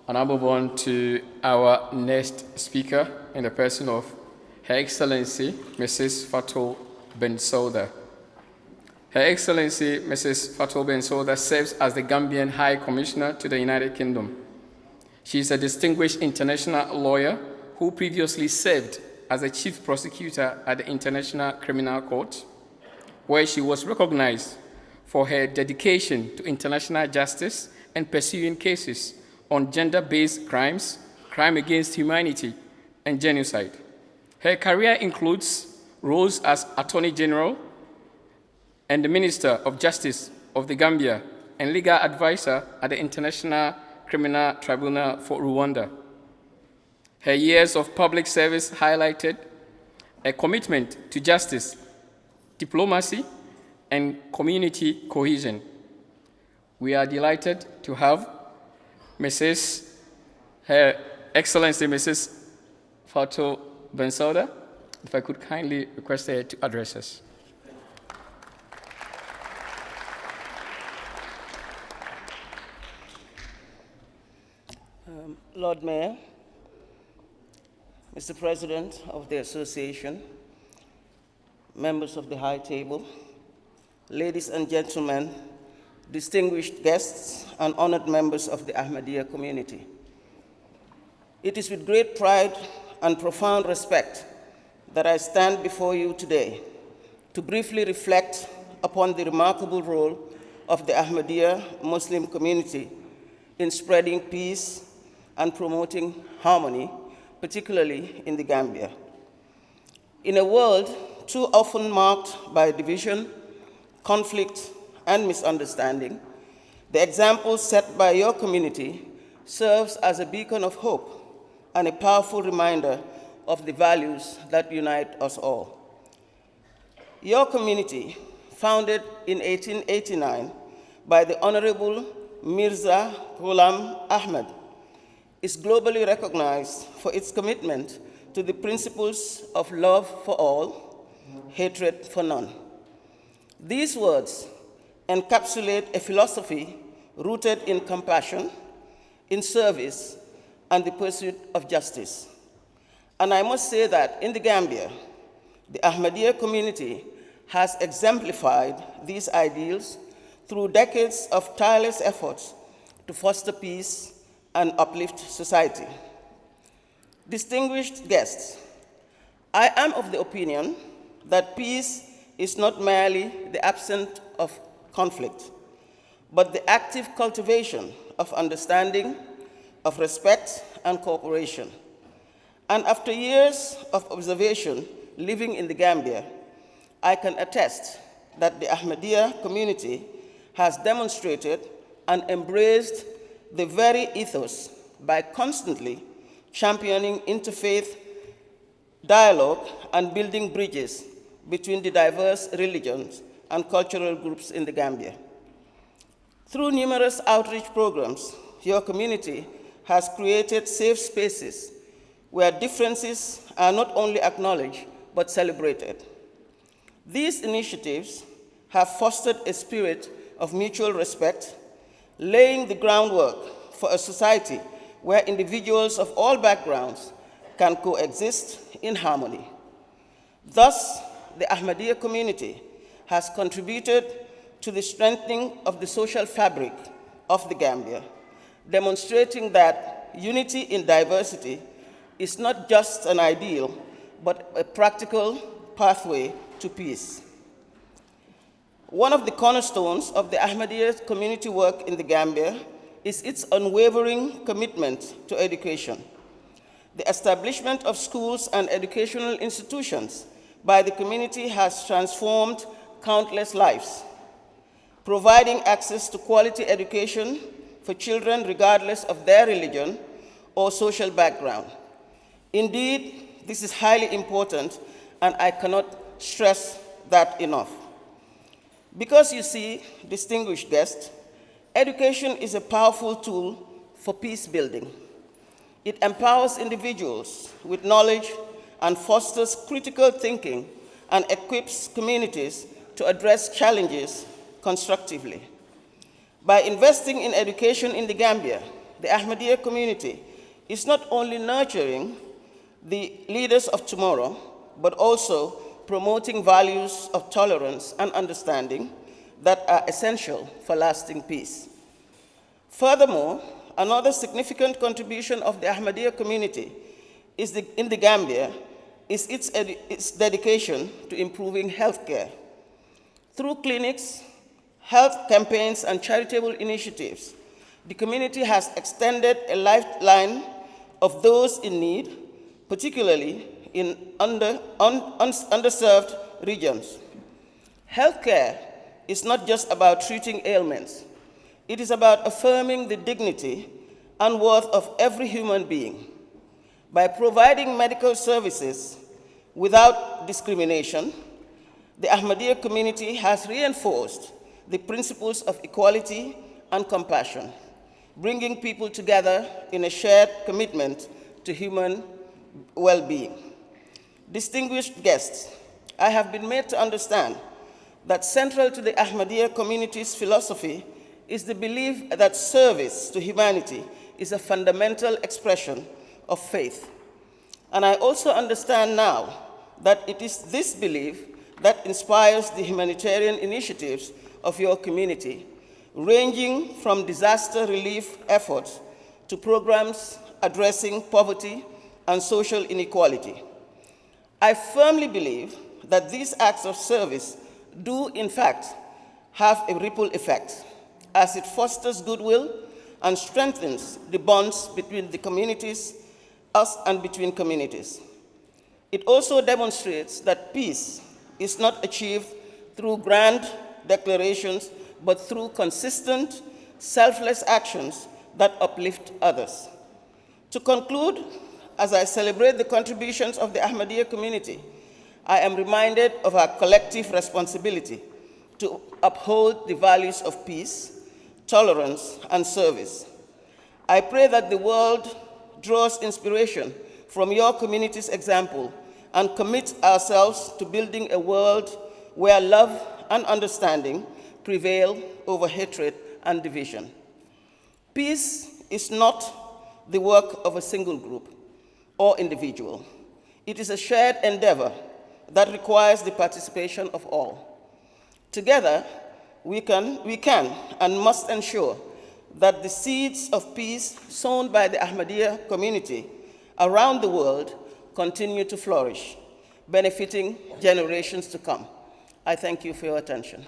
And I move on to our next speaker in the person of Her Excellency, Mrs. Fatou Bensouda. Her Excellency, Mrs. Fatou Bensouda, serves as the Gambian High Commissioner to the United Kingdom. She is a distinguished international lawyer who previously served as a chief prosecutor at the International Criminal Court, where she was recognized for her dedication to international justice and pursuing cases on gender-based crimes, crime against humanity, and genocide. Her career includes roles as Attorney General and the Minister of Justice of the Gambia and legal advisor at the International Criminal Tribunal for Rwanda. Her years of public service highlighted a commitment to justice, diplomacy, and community cohesion. We are delighted to have Her Excellency Mrs. Fatou Bensouda. If I could kindly request her to address us. Lord Mayor, Mr. President of the Association, members of the High Table, ladies and gentlemen, distinguished guests, and honored members of the Ahmadiyya community. It is with great pride and profound respect that I stand before you today to briefly reflect upon the remarkable role of the Ahmadiyya Muslim community in spreading peace and promoting harmony, particularly in the Gambia. In a world too often marked by division, conflict, and misunderstanding, the example set by your community serves as a beacon of hope and a powerful reminder of the values that unite us all. Your community, founded in 1889 by the Honorable Mirza Ghulam Ahmad, is globally recognized for its commitment to the principles of love for all, hatred for none. These words encapsulate a philosophy rooted in compassion, in service, and the pursuit of justice. And I must say that in the Gambia, the Ahmadiyya community has exemplified these ideals through decades of tireless efforts to foster peace and uplift society. Distinguished guests, I am of the opinion that peace is not merely the absence of conflict, but the active cultivation of understanding, of respect, and cooperation. And after years of observation living in the Gambia, I can attest that the Ahmadiyya community has demonstrated and embraced the very ethos by constantly championing interfaith dialogue and building bridges between the diverse religions and cultural groups in the Gambia. Through numerous outreach programs, your community has created safe spaces where differences are not only acknowledged, but celebrated. These initiatives have fostered a spirit of mutual respect, laying the groundwork for a society where individuals of all backgrounds can coexist in harmony. Thus, the Ahmadiyya community has contributed to the strengthening of the social fabric of the Gambia, demonstrating that unity in diversity is not just an ideal, but a practical pathway to peace. One of the cornerstones of the Ahmadiyya community work in the Gambia is its unwavering commitment to education. The establishment of schools and educational institutions by the community has transformed countless lives, providing access to quality education for children regardless of their religion or social background. Indeed, this is highly important, and I cannot stress that enough. Because you see, distinguished guests, education is a powerful tool for peace building. It empowers individuals with knowledge and fosters critical thinking and equips communities to address challenges constructively. By investing in education in the Gambia, the Ahmadiyya community is not only nurturing the leaders of tomorrow, but also promoting values of tolerance and understanding that are essential for lasting peace. Furthermore, another significant contribution of the Ahmadiyya community in the Gambia is its dedication to improving healthcare. Through clinics, health campaigns, and charitable initiatives, the community has extended a lifeline of those in need, particularly in underserved regions. Healthcare is not just about treating ailments. It is about affirming the dignity and worth of every human being. By providing medical services without discrimination, the Ahmadiyya community has reinforced the principles of equality and compassion, bringing people together in a shared commitment to human well-being. Distinguished guests, I have been made to understand that central to the Ahmadiyya community's philosophy is the belief that service to humanity is a fundamental expression of faith. And I also understand now that it is this belief that inspires the humanitarian initiatives of your community, ranging from disaster relief efforts to programs addressing poverty and social inequality. I firmly believe that these acts of service do, in fact, have a ripple effect, as it fosters goodwill and strengthens the bonds between the communities, us and between communities. It also demonstrates that peace is not achieved through grand declarations, but through consistent, selfless actions that uplift others. To conclude, as I celebrate the contributions of the Ahmadiyya community, I am reminded of our collective responsibility to uphold the values of peace, tolerance, and service. I pray that the world draws inspiration from your community's example and commit ourselves to building a world where love and understanding prevail over hatred and division. Peace is not the work of a single group or individual. It is a shared endeavor that requires the participation of all. Together, we can and must ensure that the seeds of peace sown by the Ahmadiyya community around the world continue to flourish, benefiting generations to come. I thank you for your attention.